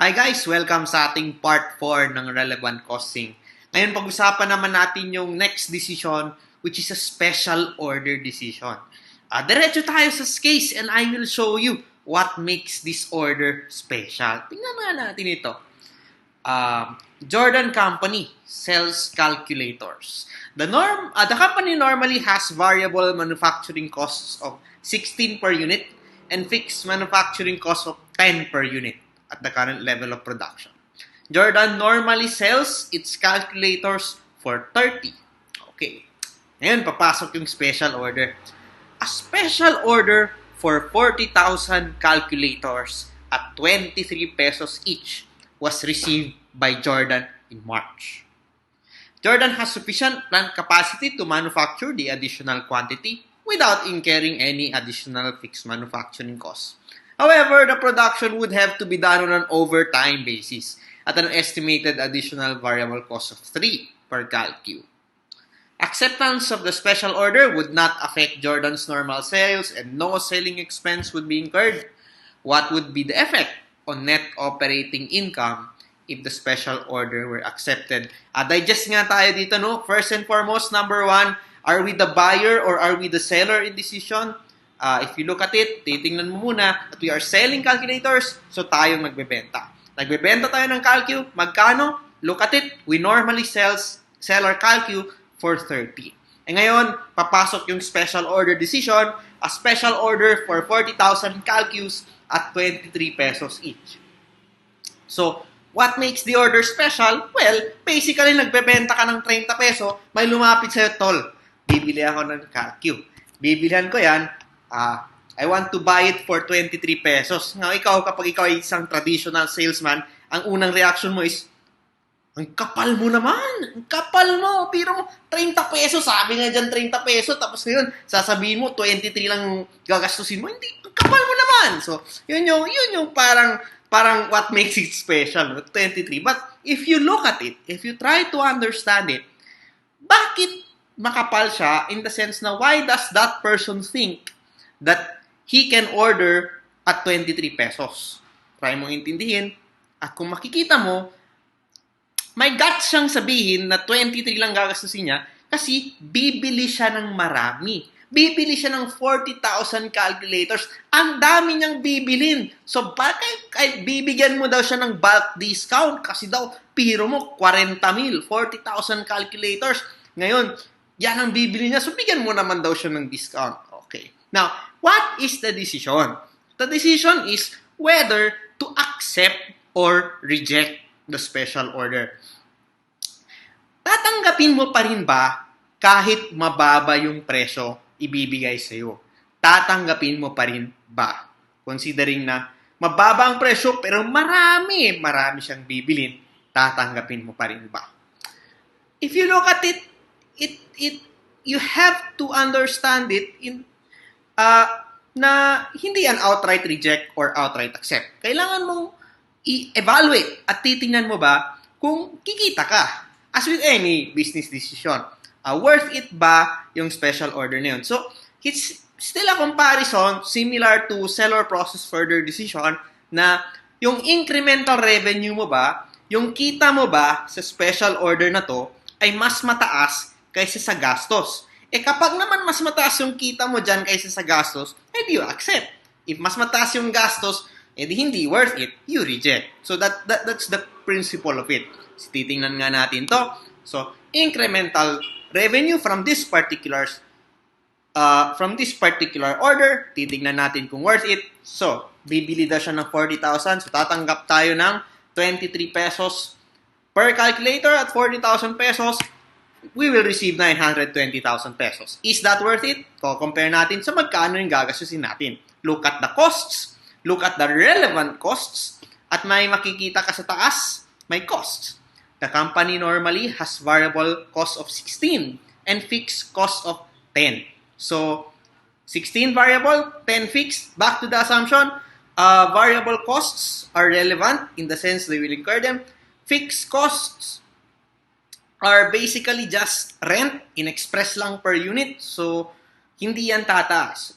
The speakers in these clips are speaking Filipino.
Hi guys! Welcome sa ating part 4 ng Relevant Costing. Ngayon pag-usapan naman natin yung next decision which is a special order decision. Diretso tayo sa case and I will show you what makes this order special. Tingnan nga natin ito. Jordan Company sells calculators. The company normally has variable manufacturing costs of 16 per unit and fixed manufacturing costs of 10 per unit at the current level of production. Jordan normally sells its calculators for 30. Okay. Ngayon, papasok yung special order. A special order for 40,000 calculators at 23 pesos each was received by Jordan in March. Jordan has sufficient plant capacity to manufacture the additional quantity without incurring any additional fixed manufacturing costs. However, the production would have to be done on an overtime basis at an estimated additional variable cost of 3 per calcu. Acceptance of the special order would not affect Jordan's normal sales and no selling expense would be incurred. What would be the effect on net operating income if the special order were accepted? Digest nga tayo dito, no? First and foremost, number 1, are we the buyer or are we the seller in decision? If you look at it, titingnan mo muna that we are selling calculators, so tayong nagbebenta. Nagbebenta tayo ng calcu, magkano? Look at it, we normally sell our calcu for 30. E ngayon, papasok yung special order decision, a special order for 40,000 calcus at 23 pesos each. So, what makes the order special? Well, basically, nagbebenta ka ng 30 peso, may lumapit sa'yo, tol, bibili ako ng calcu. Bibilihan ko yan, I want to buy it for 23 pesos. Now, kapag ikaw ay isang traditional salesman, ang unang reaction mo is, ang kapal mo naman! Ang kapal mo! Pero mo, 30 pesos, sabi nga dyan 30 pesos, tapos ngayon, sasabihin mo, 23 lang gagastusin mo. Hindi, ang kapal mo naman! So, yun yung parang what makes it special, 23. But, if you look at it, if you try to understand it, bakit makapal siya in the sense na why does that person think that he can order at 23 pesos. Try mong intindihin. At kung makikita mo, may guts siyang sabihin na 23 lang gagastusin niya kasi bibili siya ng marami. Bibili siya ng 40,000 calculators. Ang dami niyang bibilin. So, bakit bibigyan mo daw siya ng bulk discount? Kasi daw, piro mo, 40,000, 40,000 calculators. Ngayon, yan ang bibili niya. So, bigyan mo naman daw siya ng discount. Okay. Now, what is the decision? The decision is whether to accept or reject the special order. Tatanggapin mo pa rin ba kahit mababa yung presyo ibibigay sa iyo? Tatanggapin mo pa rin ba? Considering na mababa ang presyo pero marami siyang bibilin, tatanggapin mo pa rin ba? If you look at it you have to understand it in na hindi yan outright reject or outright accept. Kailangan mong i-evaluate at titingnan mo ba kung kikita ka. As with any business decision, worth it ba yung special order na yun? So, it's still a comparison similar to sell or process further decision na yung incremental revenue mo ba, yung kita mo ba sa special order na to ay mas mataas kaysa sa gastos. Kapag naman mas mataas yung kita mo dyan kaysa sa gastos, edi you accept. If mas mataas yung gastos, edi hindi worth it, you reject. So that's the principle of it. So, titingnan nga natin to. So, incremental revenue from this particular order, titingnan natin kung worth it. So, bibili daw siya ng 40,000. So, tatanggap tayo ng 23 pesos per calculator at 40,000 pesos. We will receive 920,000 pesos. Is that worth it? Compare natin sa magkano yung gagastusin natin. Look at the costs, look at the relevant costs, at may makikita ka sa taas, may costs. The company normally has variable cost of 16 and fixed cost of 10. So, 16 variable, 10 fixed. Back to the assumption, variable costs are relevant in the sense they will incur them. Fixed costs are basically just rent, in-express lang per unit. So, hindi yan tataas.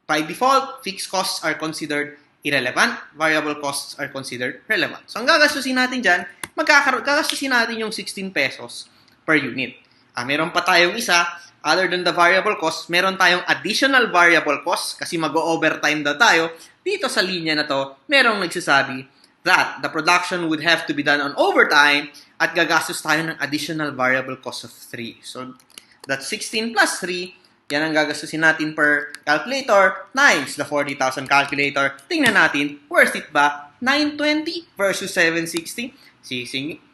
By default, fixed costs are considered irrelevant, variable costs are considered relevant. So, ang gagastusin natin dyan, gagastusin natin yung 16 pesos per unit. Meron pa tayong isa, other than the variable cost, meron tayong additional variable cost kasi mag-overtime daw tayo. Dito sa linya na to, merong nagsasabi that the production would have to be done on overtime at gagastos tayo ng additional variable cost of 3. So, that's 16 plus 3. Yan ang gagastusin natin per calculator times the 40,000 calculator. Tingnan natin, worth it ba? 920 versus 760.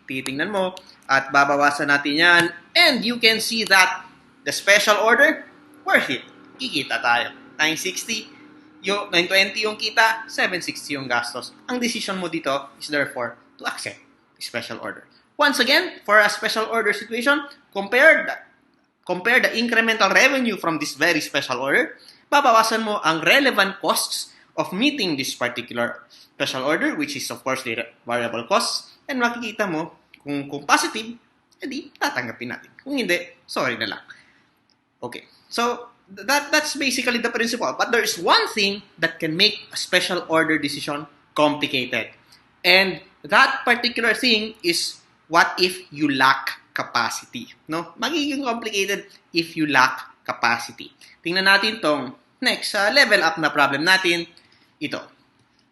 Titingnan mo at babawasan natin yan. And you can see that the special order, worth it. Kikita tayo. 960, yung 920 yung kita, 760 yung gastos. Ang decision mo dito is therefore to accept the special order. Once again, for a special order situation, compare the incremental revenue from this very special order, babawasan mo ang relevant costs of meeting this particular special order, which is of course the variable costs, and makikita mo kung positive, edi tatanggapin natin. Kung hindi, sorry na lang. Okay, so that's basically the principle. But there is one thing that can make a special order decision complicated. And that particular thing is what if you lack capacity, no? Magiging complicated if you lack capacity. Tingnan natin tong next level up na problem natin. Ito.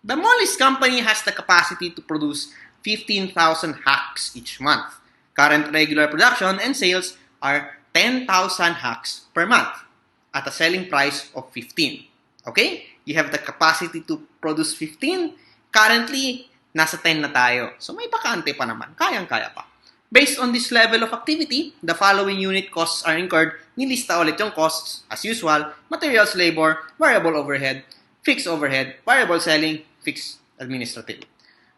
The Mollis company has the capacity to produce 15,000 hacks each month. Current regular production and sales are 10,000 hacks per month at a selling price of 15. Okay? You have the capacity to produce 15. Currently, nasa 10 na tayo. So may bakante pa naman. Kayang-kaya pa. Based on this level of activity, the following unit costs are incurred. Nilista ulit yung costs, as usual, materials, labor, variable overhead, fixed overhead, variable selling, fixed administrative.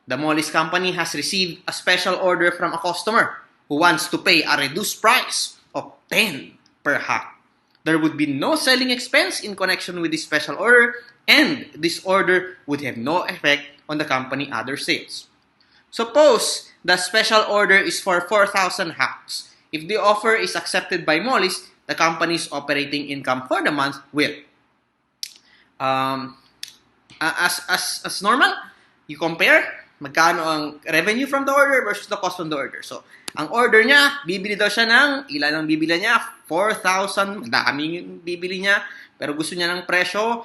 The Mollis company has received a special order from a customer who wants to pay a reduced price of 10 per hack. There would be no selling expense in connection with this special order, and this order would have no effect on the company other sales. Suppose the special order is for 4,000 hacks. If the offer is accepted by Mollis, the company's operating income for the month will. As normal, you compare magkano ang revenue from the order versus the cost from the order. So, ang order niya, bibili daw siya ng, ilan ang bibili niya? 4,000, madami yung bibili niya, pero gusto niya ng presyo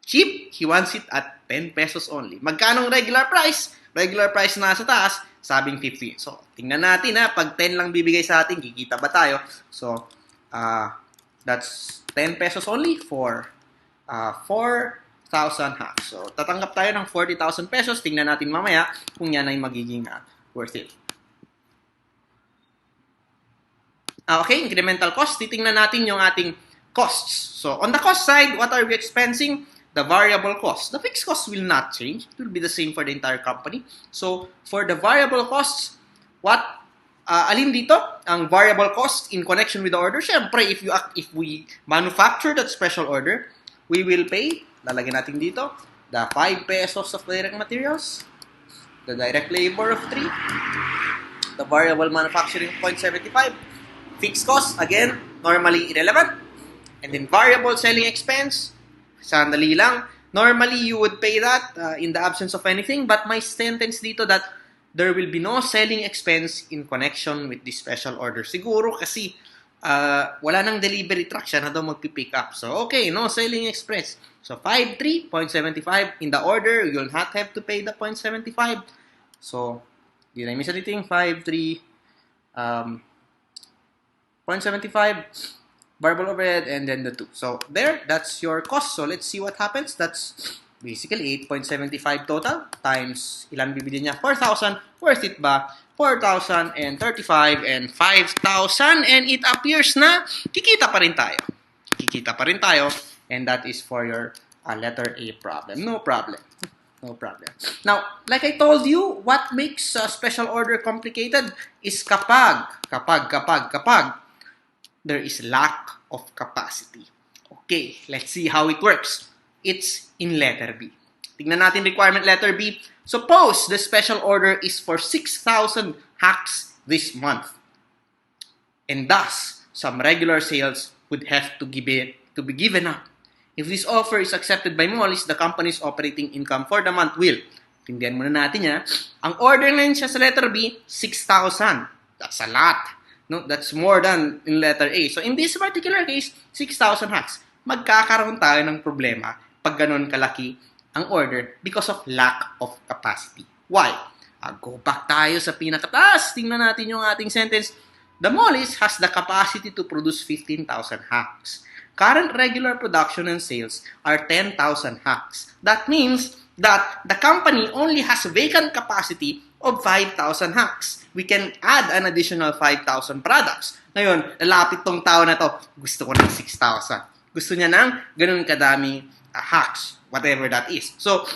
cheap, he wants it at 10 pesos only. Magkano ang regular price? Regular price na sa taas, sabing 15. So, tingnan natin pag 10 lang bibigay sa atin, kikita ba tayo? So, that's 10 pesos only for 4,000 hacks. So, tatanggap tayo ng 40,000 pesos. Tingnan natin mamaya kung yan ay magiging worth it. Okay, incremental cost. Titingnan natin yung ating costs. So, on the cost side, what are we expensing? The variable cost. The fixed cost will not change. It will be the same for the entire company. So, for the variable costs, alin dito? Ang variable cost in connection with the order. Siyempre, if we manufacture that special order, we will pay, lalagyan natin dito, the 5 pesos of direct materials, the direct labor of 3, the variable manufacturing 0.75, fixed cost, again, normally irrelevant, and then variable selling expense, sandali lang. Normally, you would pay that in the absence of anything, but my sentence dito that there will be no selling expense in connection with this special order. Siguro kasi wala nang delivery truck siya na daw magpipick up. So, okay, no selling expense. So, 5.3, 0.75 in the order, you'll not have to pay the 0.75. So, di na minsan dito yung 5.3, 0.75, variable overhead, and then the 2. So, there, that's your cost. So, let's see what happens. That's basically 8.75 total times ilan bibili niya? 4,000. Worth it ba? 4,000 and 35 and 5,000, and it appears na kikita pa rin tayo. Kikita pa rin tayo, and that is for your letter A problem. No problem. No problem. Now, like I told you, what makes a special order complicated is kapag there is lack of capacity. Okay, let's see how it works. It's in letter B. Tignan natin requirement letter B. Suppose the special order is for 6,000 hacks this month. And thus, some regular sales would have to be given up If this offer is accepted by Mollis, the company's operating income for the month will, tindihan muna natin ya, ang order ngayon siya sa letter B, 6,000. That's a lot. No, that's more than in letter A. So in this particular case, 6,000 hacks. Magkakaroon tayo ng problema pag ganun kalaki ang order because of lack of capacity. Why? Go back tayo sa pinakataas. Tingnan natin yung ating sentence. The Mollis has the capacity to produce 15,000 hacks. Current regular production and sales are 10,000 hacks. That means that the company only has vacant capacity of 5,000 hacks. We can add an additional 5,000 products. Ngayon, lalapit tong tao na to, gusto ko ng 6,000. Gusto niya ng ganun kadaming hacks, whatever that is. So,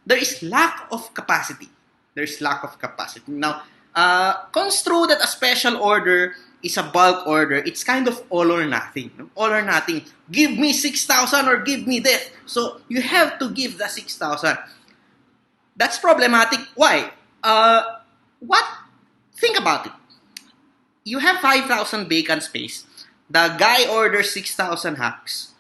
there is lack of capacity. There's lack of capacity. Now, construe that a special order is a bulk order. It's kind of all or nothing. All or nothing. Give me 6,000 or give me this. So, you have to give the 6,000. That's problematic. Why? Think about it. You have 5,000 vacant space. The guy orders 6,000 hacks.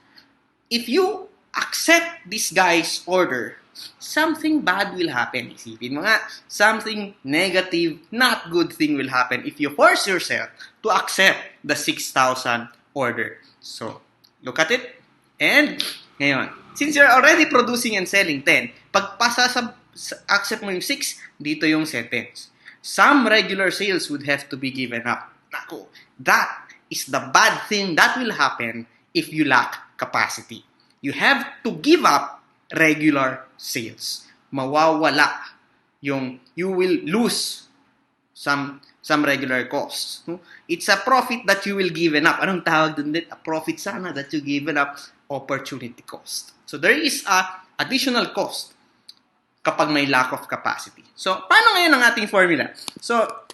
If you accept this guy's order, something bad will happen. Isipin mo nga, something negative, not good thing will happen if you force yourself to accept the 6,000 order. So, look at it. And, ngayon, since you're already producing and selling 10, pagpasa sa accept mo yung 6, dito yung sentence. Some regular sales would have to be given up. Naku, that is the bad thing that will happen if you lack capacity. You have to give up regular sales. Mawawala yung, you will lose some regular costs. It's a profit that you will given up. Anong tawag dun din? A profit sana that you given up, opportunity cost. So there is a additional cost kapag may lack of capacity. So paano ngayon ang ating formula? So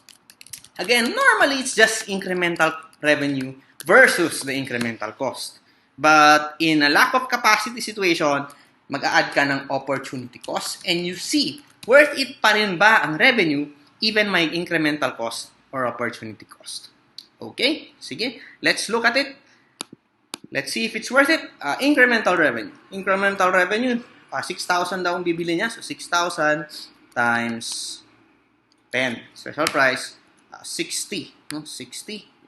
again, normally it's just incremental revenue versus the incremental cost. But in a lack of capacity situation, mag-a-add ka ng opportunity cost and you see, worth it pa rin ba ang revenue even may incremental cost or opportunity cost? Okay? Sige, let's look at it. Let's see if it's worth it. Incremental revenue. Incremental revenue, 6,000 daw ang bibili niya. So, 6,000 times 10. Special price, 60. No? 60.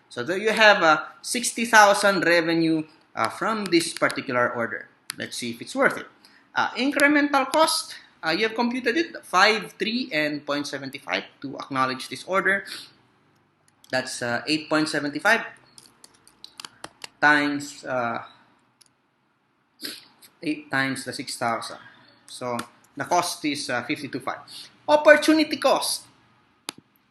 So, there you have 60,000 revenue from this particular order. Let's see if it's worth it. Incremental cost, you have computed it, 5, 3, and 0.75 to acknowledge this order. That's 8.75 times 8 times the 6,000. So, the cost is 52.5. Opportunity cost.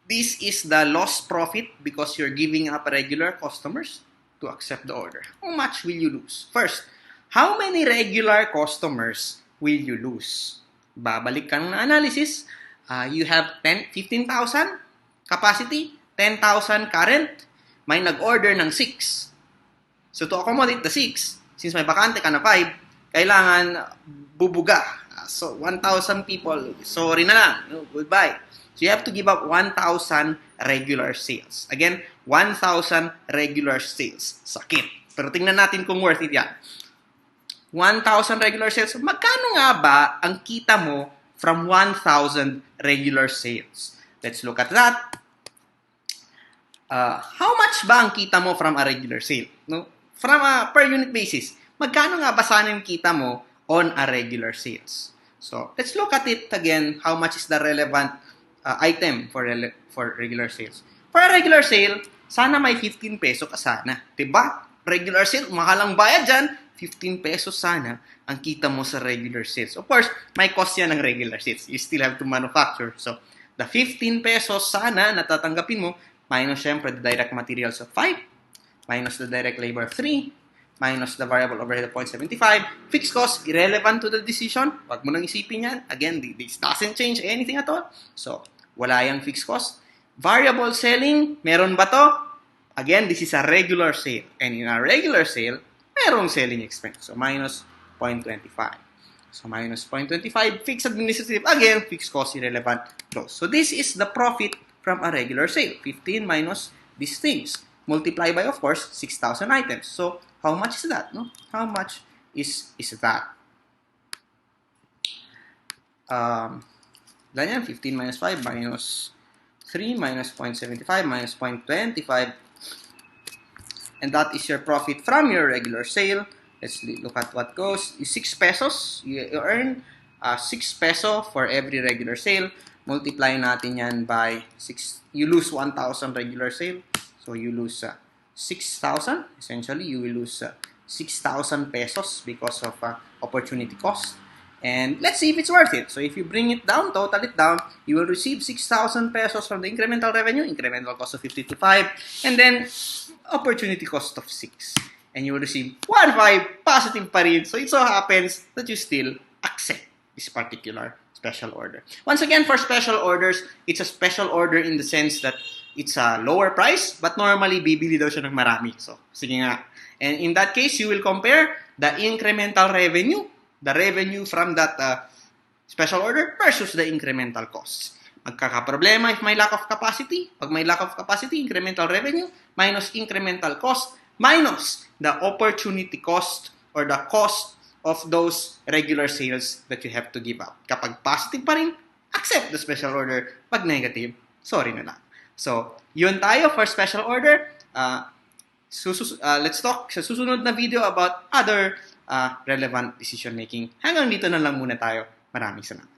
This is the lost profit because you're giving up regular customers to accept the order. How much will you lose? First, how many regular customers will you lose? Babalik ka ng analysis. You have 15,000 capacity, 10,000 current. May nag-order ng 6. So to accommodate the 6, since may bakante ka na 5, kailangan bubuga. So 1,000 people, sorry na lang, no, goodbye. So you have to give up 1,000 regular sales. Again, 1,000 regular sales. Sakit. Pero tingnan natin kung worth it yan. 1,000 regular sales. Magkano nga ba ang kita mo from 1,000 regular sales? Let's look at that. How much ba ang kita mo from a regular sale? No? From a per unit basis. Magkano nga ba sana yung kita mo on a regular sales? So, let's look at it again. How much is the relevant item for regular sales? For a regular sale, sana may 15 peso ka sana. Diba? Regular sale, mahal ang bayad dyan. 15 pesos sana ang kita mo sa regular sales. Of course, may cost yan ng regular sales. You still have to manufacture. So, the 15 pesos sana natatanggapin mo, minus syempre the direct materials of 5, minus the direct labor of 3, minus the variable overhead of 0.75. Fixed cost, irrelevant to the decision. Wag mo nang isipin yan. Again, this doesn't change anything at all. So, wala yung fixed cost. Variable selling, meron ba to? Again, this is a regular sale. And in a regular sale, merong selling expense. So, minus 0.25. So, minus 0.25. Fixed administrative, again, fixed cost, irrelevant. Close. So, this is the profit from a regular sale. 15 minus these things. multiply by, of course, 6,000 items. So, how much is that? No? How much is that? Ganyan, 15 minus 5 minus 3 minus 0.75 minus 0.25. And that is your profit from your regular sale. Let's look at what goes. 6 pesos. You earn 6 peso for every regular sale. Multiply natin yan by 6. You lose 1,000 regular sale. So you lose 6,000. Essentially, you will lose 6,000 pesos because of opportunity cost. And let's see if it's worth it. So if you bring it down, total it down, you will receive 6,000 pesos from the incremental revenue, incremental cost of 52.5, and then opportunity cost of 6. And you will receive 1.5 positive pa rin. So it so happens that you still accept this particular special order. Once again, for special orders, it's a special order in the sense that it's a lower price, but normally bibili daw siya ng marami. So, sige nga. And in that case, you will compare the incremental revenue, the revenue from that special order versus the incremental costs. Magkakaproblema if may lack of capacity. Pag may lack of capacity, incremental revenue minus incremental cost minus the opportunity cost or the cost of those regular sales that you have to give up. Kapag positive pa rin, accept the special order. Pag negative, sorry na lang. So, yun tayo for special order. Let's talk sa susunod na video about other relevant decision making. Hanggang dito na lang muna tayo. Maraming salamat.